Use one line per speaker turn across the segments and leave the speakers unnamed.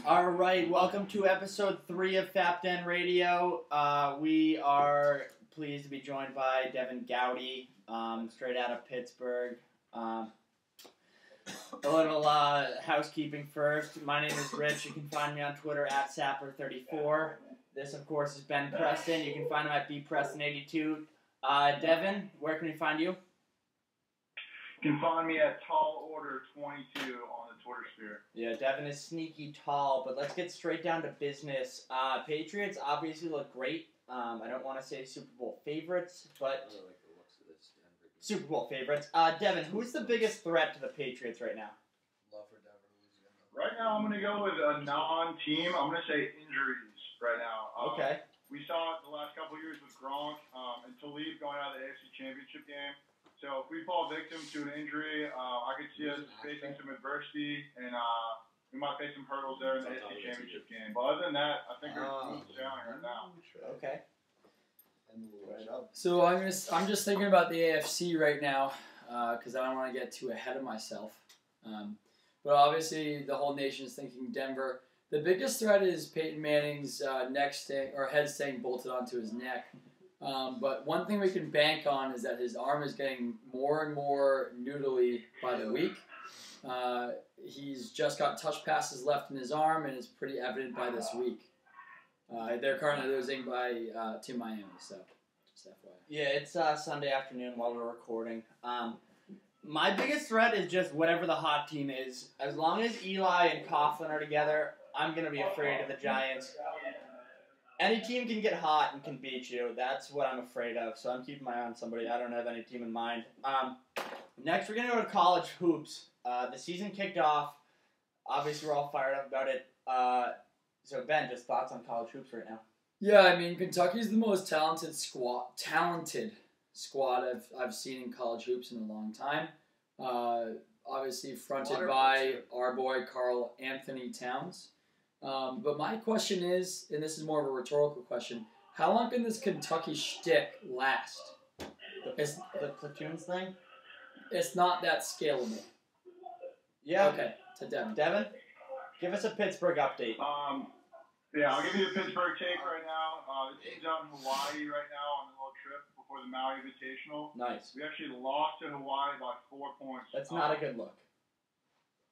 All right, welcome to episode 3 of FapDen Radio. We are pleased to be joined by Devin Goudey, straight out of Pittsburgh. A little housekeeping first. My name is Rich. You can find me on Twitter at Sapper34. This, of course, is Ben Preston. You can find him at bpreston82. Devin, where can we find you?
You can find me at TallOrder22 on the Twitter sphere.
Yeah, Devin is sneaky tall, but let's get straight down to business. Patriots obviously look great. I don't want to say Super Bowl favorites, but Super Bowl favorites. Devin, who's the biggest threat to the Patriots right now?
Love for Denver to lose again.
Right now, I'm going to go with a non-team. I'm going to say injuries right now.
Okay.
We saw it the last couple of years with Gronk and Talib going out of the AFC Championship game. So if we fall victim to an injury, I could see us facing some adversity, and we might face some hurdles there in the AFC Championship game. But other than that, I think we're smooth sailing right now.
Okay.
So I'm just thinking about the AFC right now because I don't want to get too ahead of myself. But obviously, the whole nation is thinking Denver. The biggest threat is Peyton Manning's head staying bolted onto his neck. But one thing we can bank on is that his arm is getting more and more noodly by the week. He's just got touch passes left in his arm, and it's pretty evident by this week. They're currently losing to Miami, so just FYI.
Yeah, it's Sunday afternoon while we're recording. My biggest threat is just whatever the hot team is. As long as Eli and Coughlin are together, I'm going to be afraid of the Giants. Any team can get hot and can beat you. That's what I'm afraid of. So I'm keeping my eye on somebody. I don't have any team in mind. Next, we're going to go to college hoops. The season kicked off. Obviously, we're all fired up about it. So, Ben, just thoughts on college hoops right now?
Yeah, I mean, Kentucky's the most talented squad I've seen in college hoops in a long time. Obviously, fronted by our boy Karl Anthony Towns. But my question is, and this is more of a rhetorical question, how long can this Kentucky shtick last?
The platoons thing?
It's not that scalable.
Yeah.
Okay, to Devin.
Devin, give us a Pittsburgh update.
Yeah, I'll give you a Pittsburgh take right now. The team's out in Hawaii right now on a little trip before the Maui Invitational.
Nice.
We actually lost to Hawaii by 4 points.
That's not a good look.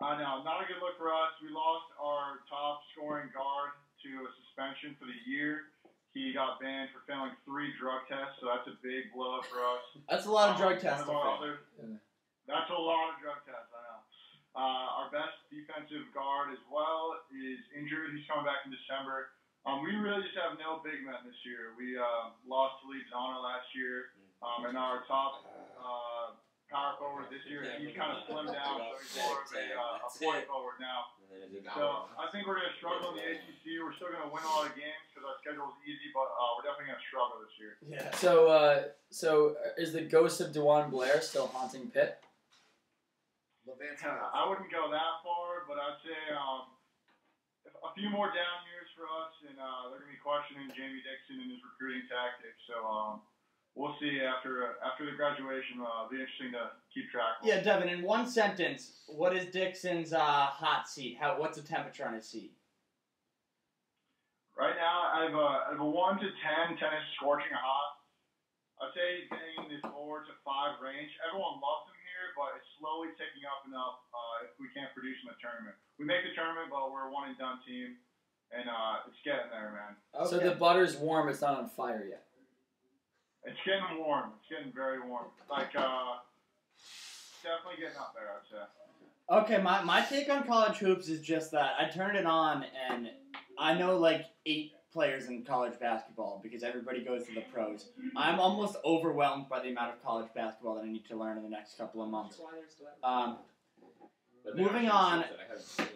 I know, not a good look for us. We lost our top scoring guard to a suspension for the year. He got banned for failing 3 drug tests, so that's a big blow up for us.
That's a lot of drug tests.
That's a lot of drug tests, I know. Our best defensive guard as well is injured. He's coming back in December. We really just have no big men this year. We lost to Leeds Honor last year, and our top power forward this year, he's kind of slimmed down, so he's more of a point forward now. So I think we're going to struggle in the ACC. We're still going to win a lot of games because our schedule is easy, but we're definitely going to struggle this year.
Yeah.
So is the ghost of DeJuan Blair still haunting Pitt?
I wouldn't go that far, but I'd say a few more down years for us, and they're going to be questioning Jamie Dixon and his recruiting tactics. So we'll see after the graduation. It'll be interesting to keep track of.
Yeah, Devin, in one sentence, what is Dixon's hot seat? What's the temperature on his seat?
Right now, I have a 1 to 10. 10 is scorching hot. I'd say he's getting in the 4 to 5 range. Everyone loves him here, but it's slowly ticking up enough if we can't produce in the tournament. We make the tournament, but we're a one-and-done team, and it's getting there, man.
Okay.
So the butter's warm, it's not on fire yet.
It's getting warm. It's getting very warm. Definitely getting up there, I'd say.
Okay, my take on college hoops is just that I turned it on, and I know, 8 players in college basketball because everybody goes to the pros. I'm almost overwhelmed by the amount of college basketball that I need to learn in the next couple of months. Moving on,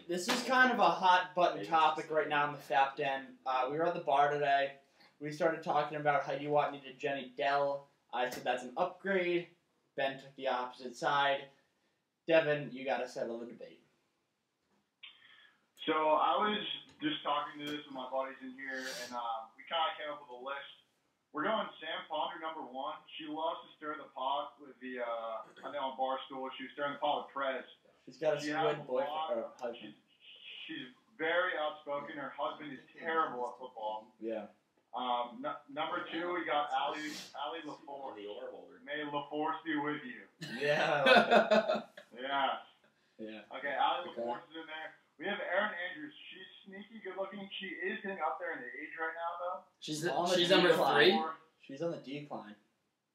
this is kind of a hot button topic right now in the Fap Den. We were at the bar today. We started talking about how you needed Jenny Dell. I said that's an upgrade. Ben took the opposite side. Devin, you got to settle the debate.
So I was just talking to this with my buddies in here, and we kind of came up with a list We're going Sam Ponder, number 1. She loves to stir the pot with the, I know on Barstool, she was stirring the pot with Prez.
She's got a
She has
squid boyfriend or husband.
She's very outspoken. Her husband is terrible at football.
Yeah.
Number 2, we got Allie LaForce. May LaForce be with you.
Yeah.
Yeah.
Yeah.
Okay, Allie LaForce is in there. We have Erin Andrews. She's sneaky good looking. She is getting up there in the age right now, though.
She's
decline.
number 3.
She's on the decline.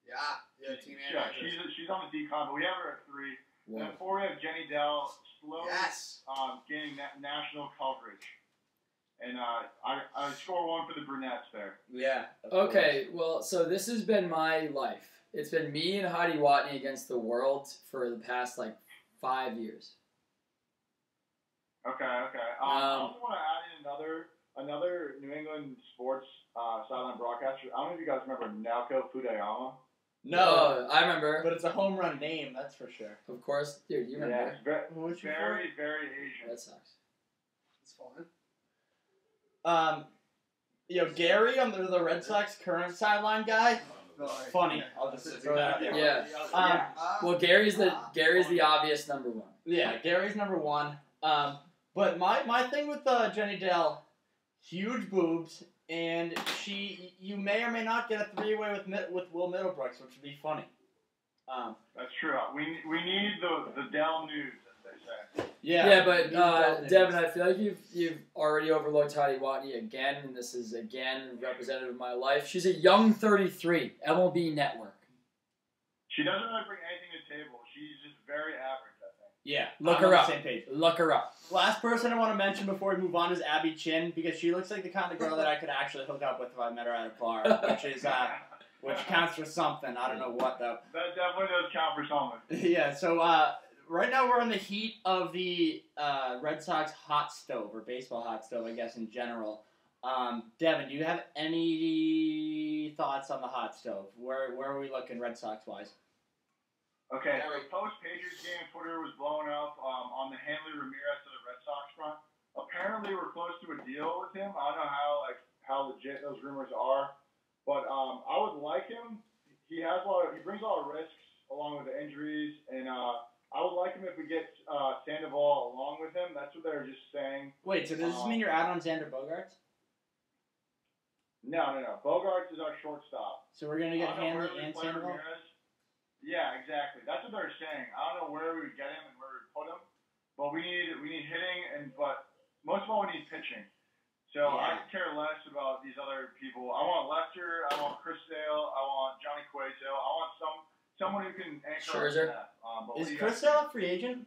Yeah, Team
Yeah, she's on the decline, but we have her at 3.
Whoa.
And 4, we have Jenny Dell, slowly
Yes.
gaining national coverage. And I score 1 for the brunettes there.
Yeah.
Okay, well, so this has been my life. It's been me and Heidi Watney against the world for the past, 5 years.
Okay. I also want to add in another New England sports sideline broadcaster. I don't know if you guys remember Naoko Fudayama.
No,
I remember.
but it's a home run name, that's for sure.
Of course, dude, you remember.
Yeah, it's very,
Who was your
very Asian.
That sucks.
It's fun.
Gary on the Red Sox current sideline guy. Funny. I'll just throw that out there.
Yeah. Well, Gary's the obvious number 1.
Yeah, Gary's number 1. But my thing with Jenny Dell, huge boobs, and you may or may not get a 3-way with Will Middlebrooks, which would be funny.
That's true. We need the Dell news, as they say.
Yeah, but Devin, I feel like you've already overlooked Heidi Watney again, and this is again representative of my life. She's a young 33, MLB Network.
She doesn't really bring anything to the table. She's just very average, I think.
Yeah,
Look
I'm
her
on
up.
the same page.
Look her up.
Last person I want to mention before we move on is Abby Chin, because she looks like the kind of girl that I could actually hook up with if I met her at a bar, which counts for something. I don't know what though.
That definitely does count for something.
Yeah. So right now we're in the heat of the Red Sox hot stove, or baseball hot stove, I guess in general. Devin, do you have any thoughts on the hot stove? Where are we looking Red Sox wise?
Okay, the post-Patriots game, Twitter was blowing up on the Hanley Ramirez to the Red Sox front. Apparently, we're close to a deal with him. I don't know how legit those rumors are, but I would like him. He brings a lot of risks along with the injuries, and I would like him if we get Sandoval along with him. That's what they're just saying.
Wait, so does this mean you're out on Xander Bogaerts?
No. Bogarts is our shortstop.
So we're gonna get Hanley and Sandoval?
Yeah, exactly. That's what they're saying. I don't know where we would get him and where we would put him, but we need hitting, but most of all, we need pitching. So
Yeah.
I care less about these other people. I want Lester. I want Chris Sale. I want Johnny Cueto. I want someone who can anchor
Scherzer.
that.
Is Chris Sale a free agent?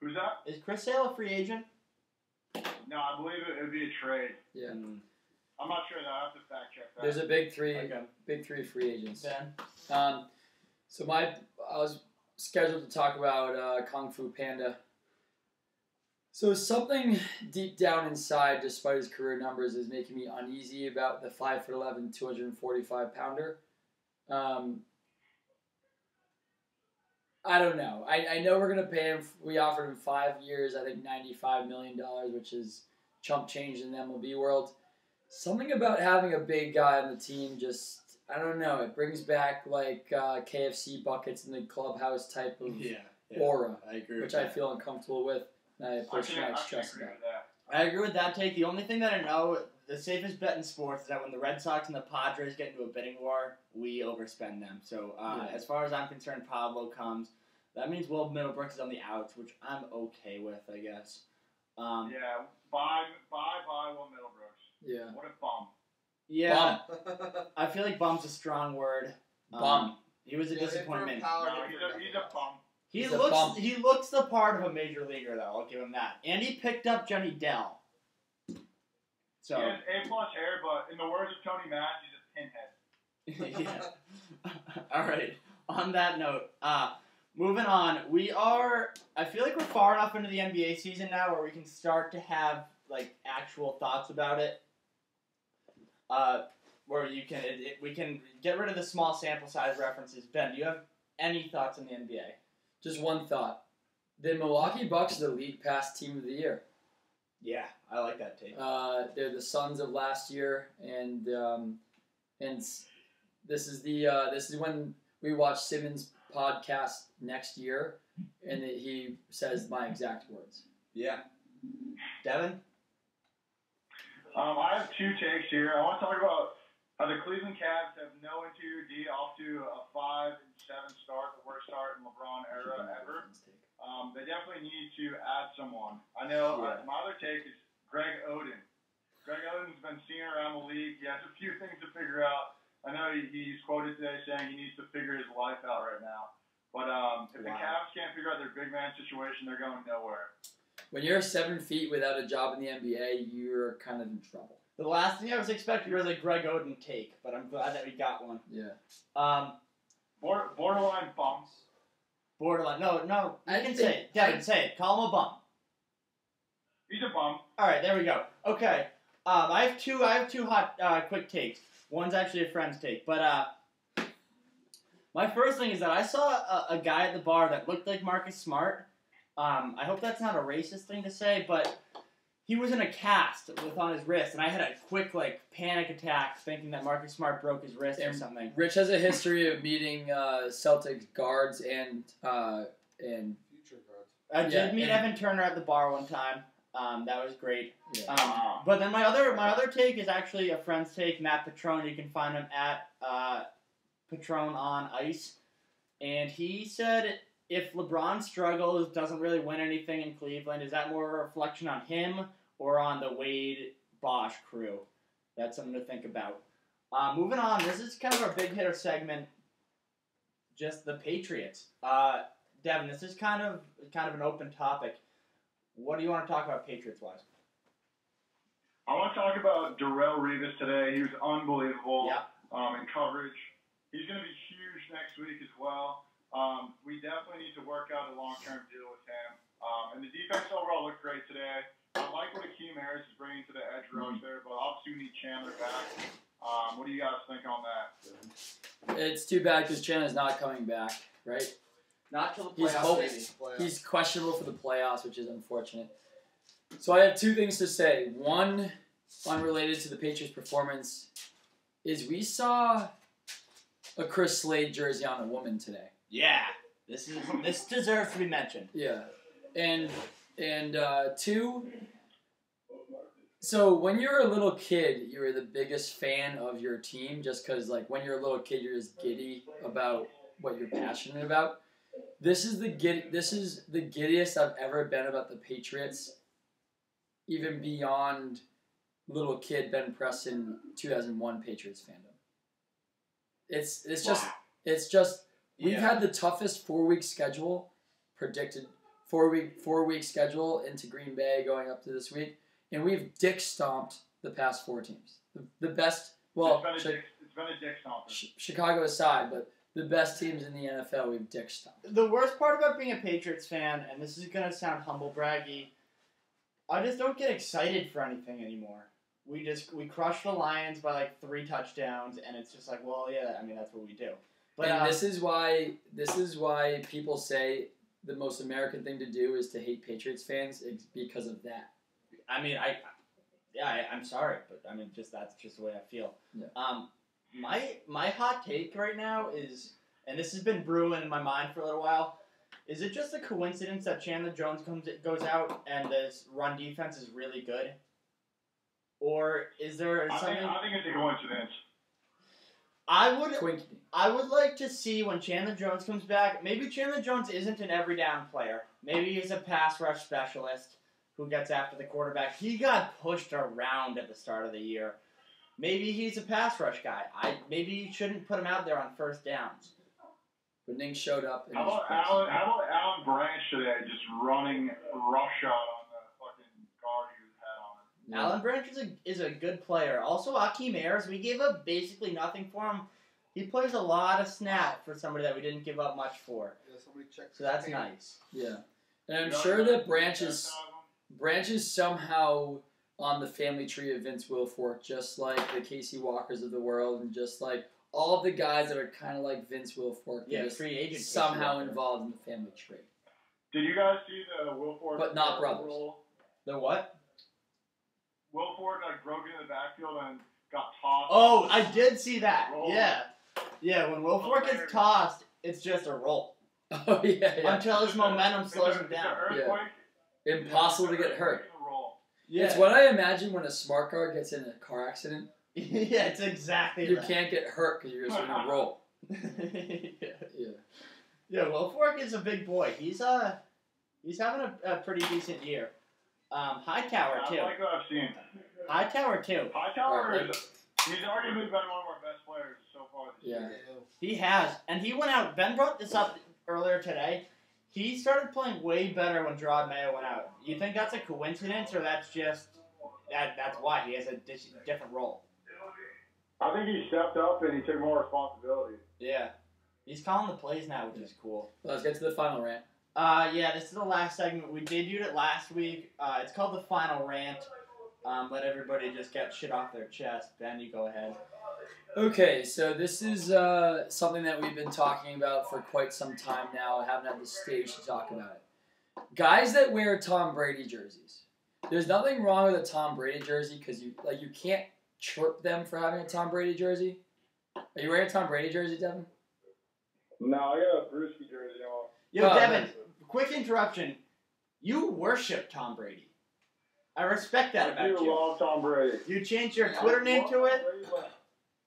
Who's that?
Is Chris Sale a free agent?
No, I believe it would be a trade.
Yeah.
I'm not sure though. I have to fact check that.
There's a big 3,
Okay.
big 3 free agents.
Ben?
So I was scheduled to talk about Kung Fu Panda. So something deep down inside, despite his career numbers, is making me uneasy about the 5'11", 245-pounder. I don't know. I know we're going to pay him. We offered him 5 years, I think $95 million, which is chump change in the MLB world. Something about having a big guy on the team just, I don't know, it brings back KFC buckets in the clubhouse type of aura,
I agree with
which
that.
I feel uncomfortable with, and I personally stress about.
I agree with that take. The only thing that I know, the safest bet in sports is that when the Red Sox and the Padres get into a bidding war, we overspend them. So as far as I'm concerned, Pablo comes. That means Will Middlebrooks is on the outs, which I'm okay with, I guess.
Bye Will Middlebrooks.
Yeah.
What a bum.
Yeah. I feel like bum's a strong word.
Bum.
He was a disappointment.
No, he's a bum.
He looks the part of a major leaguer, though. I'll give him that. And he picked up Jenny Dell. So
He has A+ hair, but in the words of Tony Matz, he's a pinhead.
yeah. All right. On that note, moving on. I feel like we're far enough into the NBA season now where we can start to have actual thoughts about it. Where we can get rid of the small sample size references. Ben, do you have any thoughts on the NBA?
Just one thought. The Milwaukee Bucks are the league pass team of the year.
Yeah, I like that take.
They're the Suns of last year, and And this is when we watch Simmons' podcast next year, and he says my exact words.
Yeah. Devin?
I have two takes here. I want to talk about how the Cleveland Cavs have no interior D, off to a 5-7 start, the worst start in LeBron era ever. They definitely need to add someone. I know my other take is Greg Oden. Greg Oden's been seen around the league. He has a few things to figure out. I know he's quoted today saying he needs to figure his life out right now. But if the Cavs can't figure out their big man situation, they're going nowhere.
When you're 7 feet without a job in the NBA, you're kind of in trouble.
The last thing I was expecting was a Greg Oden take, but I'm glad that we got one.
Yeah.
Borderline bumps.
Borderline. No. I can say it. Devin, say it. Call him a bum.
He's a bum.
All right, there we go. Okay. I have two hot quick takes. One's actually a friend's take, but my first thing is that I saw a guy at the bar that looked like Marcus Smart. I hope that's not a racist thing to say, but he was in a cast on his wrist, and I had a quick panic attack thinking that Marcus Smart broke his wrist or something.
Rich has a history of meeting Celtics guards and
Future guards.
I did meet Evan Turner at the bar one time. That was great. Yeah. But then my other take is actually a friend's take, Matt Petrone. You can find him at Petrone on Ice. And he said if LeBron struggles, doesn't really win anything in Cleveland, is that more a reflection on him or on the Wade Bosch crew? That's something to think about. Moving on, this is kind of our big hitter segment, just the Patriots. Devin, this is kind of an open topic. What do you want to talk about Patriots-wise?
I want to talk about Darrelle Revis today. He was unbelievable in coverage. He's going to be huge next week as well. We definitely need to work out a long-term deal with him. And the defense overall looked great today. I like what Akeem Harris is bringing to the edge rush there, but obviously we need Chandler back. What do you guys think on that?
It's too bad because Chandler's not coming back, right?
Not till the playoffs.
He's questionable for the playoffs, which is unfortunate. So I have two things to say. One, unrelated to the Patriots' performance, is we saw a Chris Slade jersey on a woman today.
Yeah, this deserves to be mentioned.
Yeah, and two. So when you're a little kid, you're the biggest fan of your team, just because when you're a little kid, you're just giddy about what you're passionate about. This is the giddiest I've ever been about the Patriots, even beyond little kid Ben Preston 2001 Patriots fandom. It's just we've had the toughest 4-week schedule predicted, 4-week schedule into Green Bay going up to this week, and we've dick stomped the past 4 teams. The best,
it's been a dick stomp.
Chicago aside, but the best teams in the NFL we've dick stomped.
The worst part about being a Patriots fan, and this is gonna sound humble braggy, I just don't get excited for anything anymore. We crushed the Lions by 3 touchdowns, and it's just that's what we do. But
and this is why people say the most American thing to do is to hate Patriots fans because of that.
I'm sorry, but that's just the way I feel.
Yeah.
My hot take right now is, and this has been brewing in my mind for a little while, is it just a coincidence that Chandler Jones goes out and this run defense is really good? Or is there something...
I think it's a coincidence.
I would like to see when Chandler Jones comes back, maybe Chandler Jones isn't an every down player. Maybe he's a pass rush specialist who gets after the quarterback. He got pushed around at the start of the year. Maybe he's a pass rush guy. Maybe you shouldn't put him out there on first downs.
But Ning showed up.
How about Alan Branch today just running roughshod on the fucking guard he had on him?
Yeah. Alan Branch is a good player. Also, Akeem Harris, we gave up basically nothing for him. He plays a lot of snap for somebody that we didn't give up much for.
Yeah, somebody checked.
So that's nice.
Yeah. And I'm sure that Branch is somehow on the family tree of Vince Wilfork, just like the Casey Walkers of the world, and just like all of the guys that are kind of like Vince Wilfork.
Yeah, free agent.
Somehow involved in the family tree.
Did you guys see the Wilfork?
But not brothers.
The what?
Wilfork broke into the backfield and got tossed.
Oh, I did see that.
Roll.
Yeah. Yeah, when Will Fork gets tossed, it's just a roll.
Oh, yeah.
Until his momentum slows him
It's
down.
an earthquake.
Impossible to get hurt.
It's a roll.
Yeah.
It's what I imagine when a smart car gets in a car accident.
Yeah, it's exactly
You
right.
can't get hurt because you're just going to roll.
Yeah.
Yeah.
Yeah, Will Fork is a big boy. He's having a pretty decent year. Hightower
I
too.
like what I've seen.
Hightower too.
Hightower he's arguably been one of our best players so far this
Yeah.
year.
He has, and he went out. Ben brought this up earlier today. He started playing way better when Gerard Mayo went out. You think that's a coincidence, or that's just that's why he has a different role?
I think he stepped up and he took more responsibility.
Yeah, he's calling the plays now, which is cool.
Let's get to the final rant.
Yeah, this is the last segment. We debuted it last week. It's called the final rant. Let everybody just get shit off their chest. Ben, you go ahead.
Okay, so this is something that we've been talking about for quite some time now. I haven't had the stage to talk about it. Guys that wear Tom Brady jerseys. There's nothing wrong with a Tom Brady jersey because you can't chirp them for having a Tom Brady jersey. Are you wearing a Tom Brady jersey, Devin?
No, I got a Brewski jersey on.
Yo,
Oh,
Devin,
nice.
quick interruption. You worship Tom Brady. I respect that about
I do
you.
love Tom Brady.
You changed your Twitter name to it?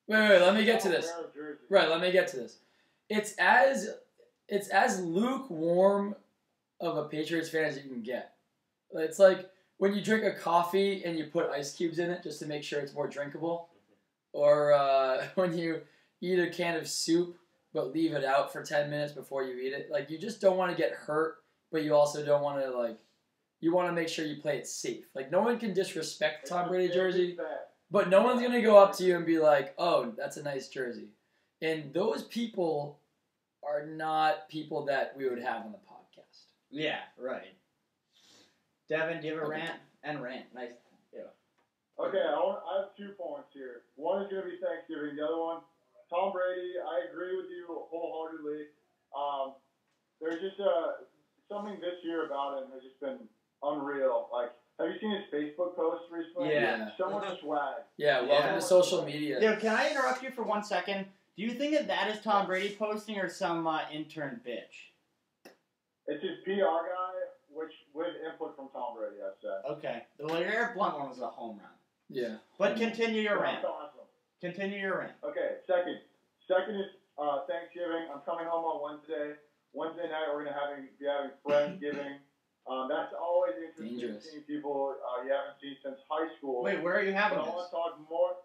Wait, let me get to this. Right, let me get to this. It's as lukewarm of a Patriots fan as you can get. It's like when you drink a coffee and you put ice cubes in it just to make sure it's more drinkable. Or when you eat a can of soup but leave it out for 10 minutes before you eat it. Like, you just don't want to get hurt, but you also don't want to, you want to make sure you play it safe. Like, no one can disrespect the Tom Brady jersey, but no one's going to go up to you and be like, oh, that's a nice jersey. And those people are not people that we would have on the podcast.
Yeah, right. Devin, do you have a rant? And rant. Nice. Yeah.
Okay, I have 2 points here. One is going to be Thanksgiving. The other one, Tom Brady. I agree with you wholeheartedly. There's just something this year about him has just been unreal. Like, have you seen his Facebook posts recently?
Yeah.
So much swag.
Yeah, welcome to social media.
Yo, can I interrupt you for 1 second? Do you think that is Tom Brady posting or some intern bitch?
It's his PR guy, which with input from Tom Brady, I'd say.
Okay. The LeGarrette Blunt one was a home run.
Yeah.
But continue your rant.
That's awesome.
Continue your rant.
Okay, second is Thanksgiving. I'm coming home on Wednesday. Wednesday night we're gonna be having Friendsgiving. That's always interesting.
Dangerous.
Seeing people you haven't seen since high school.
Wait, where are you having
But I want
this?
to talk more.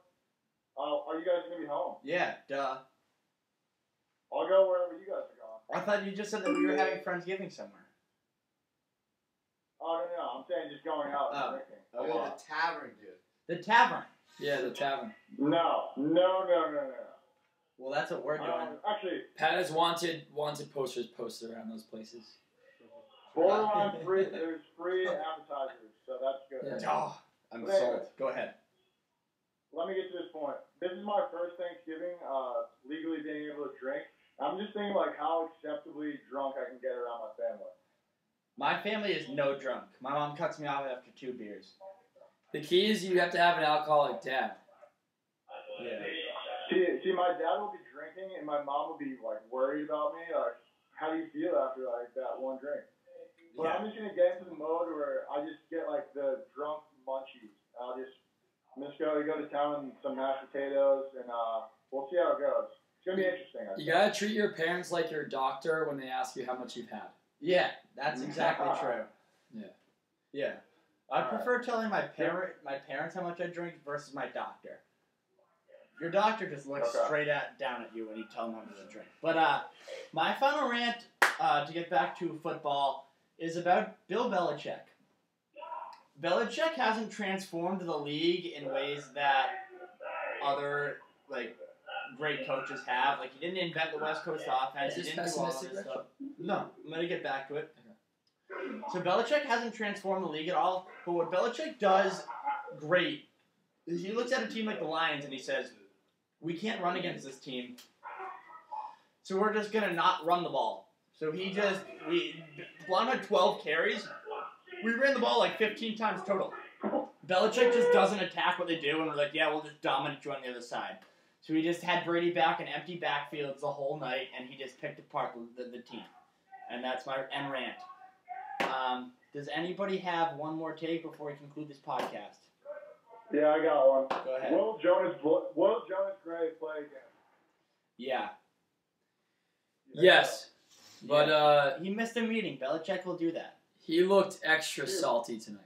Are you guys gonna be home?
Yeah, duh.
I'll go wherever you guys are going.
I thought you just said that we were having Friendsgiving somewhere.
Oh no, I'm saying just going out and
Oh.
drinking.
Oh,
Yeah,
well.
the tavern, dude.
The tavern.
Yeah, the tavern.
No.
Well, that's what we're doing.
Actually,
Pat has wanted posters posted around those places.
borderline free. There's free appetizers, so that's good.
Yeah.
Oh, I'm sold. Go ahead.
Let me get to this point. This is my first Thanksgiving legally being able to drink. I'm just thinking how acceptably drunk I can get around my family.
My family is no drunk. My mom cuts me off after 2 beers.
The key is you have to have an alcoholic dad.
Yeah.
See, my dad will be drinking, and my mom will be worried about me. How do you feel after that one drink? But I'm just gonna get into the mode where I just get the drunk munchies. I'm just gonna go to town and some mashed potatoes, and we'll see how it goes. It's gonna be interesting. I think.
You gotta treat your parents like your doctor when they ask you how much you've had.
Yeah, that's exactly true.
Yeah.
Yeah. I prefer telling my parents how much I drink versus my doctor. Your doctor just looks straight down at you when you tell him how much to drink. But my final rant, to get back to football, is about Bill Belichick. Belichick hasn't transformed the league in ways that other great coaches have. He didn't invent the West Coast offense. He
Is this
didn't do all of
pessimistic,
this stuff. No, I'm gonna get back to it. So Belichick hasn't transformed the league at all. But what Belichick does great is he looks at a team like the Lions and he says, "We can't run against this team, so we're just gonna not run the ball." So Blount had 12 carries. We ran the ball 15 times total. Belichick just doesn't attack what they do, and we're like, yeah, we'll just dominate you on the other side. So we just had Brady back in empty backfields the whole night, and he just picked apart the team. And that's my end rant. Does anybody have one more take before we conclude this podcast?
Yeah, I got one.
Go ahead.
Will Jonas Gray play again?
Yeah.
Yes. But
he missed a meeting. Belichick will do that.
he looked extra salty tonight.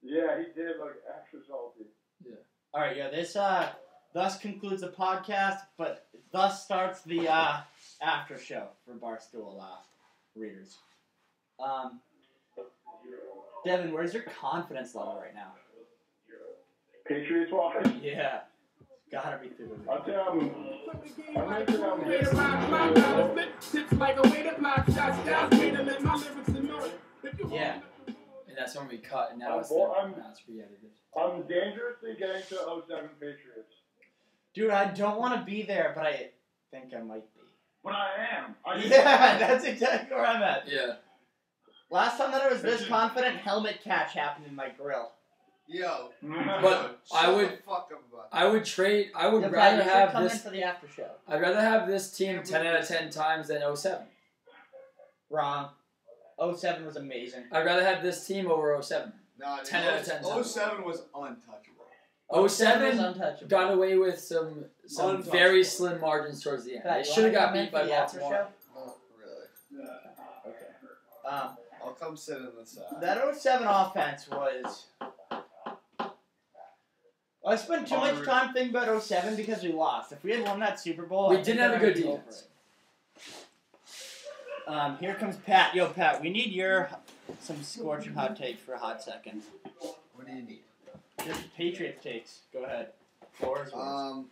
Yeah, he did look extra salty.
Yeah.
All right, yeah. This thus concludes the podcast, but thus starts the after show for Barstool readers. Devin, where's your confidence level right now?
Patriots wise?
Yeah, gotta be through the roof.
I'll tell him. I'm making them.
Yeah.
And that's when we cut, and now it's re-edited.
I'm dangerously getting to 07 Patriots.
Dude, I don't want to be there, but I think I might be.
But I am.
Yeah, that's exactly where I'm at.
Yeah.
Last time that I was this confident, helmet catch happened in my grill.
Yo.
But I would
Shut the fuck up about
I would trade. I would
Yeah,
rather
Brad, you should
have
come in
this.
for the after show.
I'd rather have this team 10 out of 10 times than 07.
Wrong. 07 was amazing.
I'd rather have this team over 07.
No,
10 out of 10 times.
07 was untouchable.
07 was
07
untouchable.
got away with some
Untouchable.
very slim margins towards the end.
Pat,
They
you
should have
wanna
got
come in
beat
for
by
the after
Baltimore.
Not really.
Okay.
I'll come sit in the side.
That 07 offense was... I spent too much time thinking about 07 because we lost. If we had won that Super Bowl,
We
I think
didn't have
I'd
a good
already be over
defense.
it. Here comes Pat. Yo, Pat, we need some scorching hot takes for a hot second.
What do you need?
Just Patriots takes. Go ahead. Floor is yours.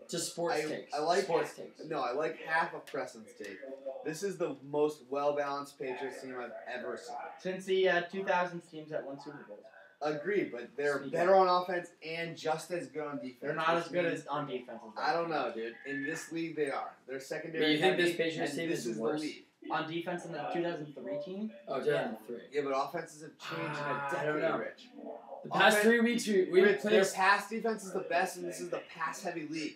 Just sports takes.
I like
sports takes.
No, I like half of Preston's take. This is the most well-balanced Patriots team I've ever seen.
Since the 2000s teams that won Super Bowls.
Agreed, but they're
Speak
better on offense and just as good on defense.
They're not as
which
good
means-
as on defense. As
I don't know, dude. In this league, they are. They're secondary.
But you think this
heavy,
Patriots
and
team
this
is
the
worse?
league.
On defense in the 2003 team?
Oh, 2003.
Yeah, but offenses have changed in a
I
decade,
don't know.
Rich.
The past
Offense-
3 weeks, we
Rich,
played.
their pass defense is the best, and this is the pass-heavy league.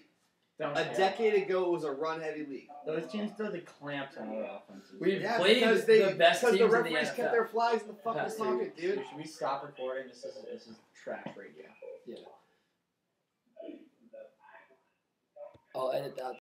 Don't
A
care.
decade ago, it was a run-heavy league.
Those teams throw the clamps on other offenses.
We've
Yeah,
played
because
the best
because
teams
the
in the
referees
NFL.
kept their flags in the fucking
Past
pocket, dude.
Should we stop recording? This is trash radio.
I'll edit that.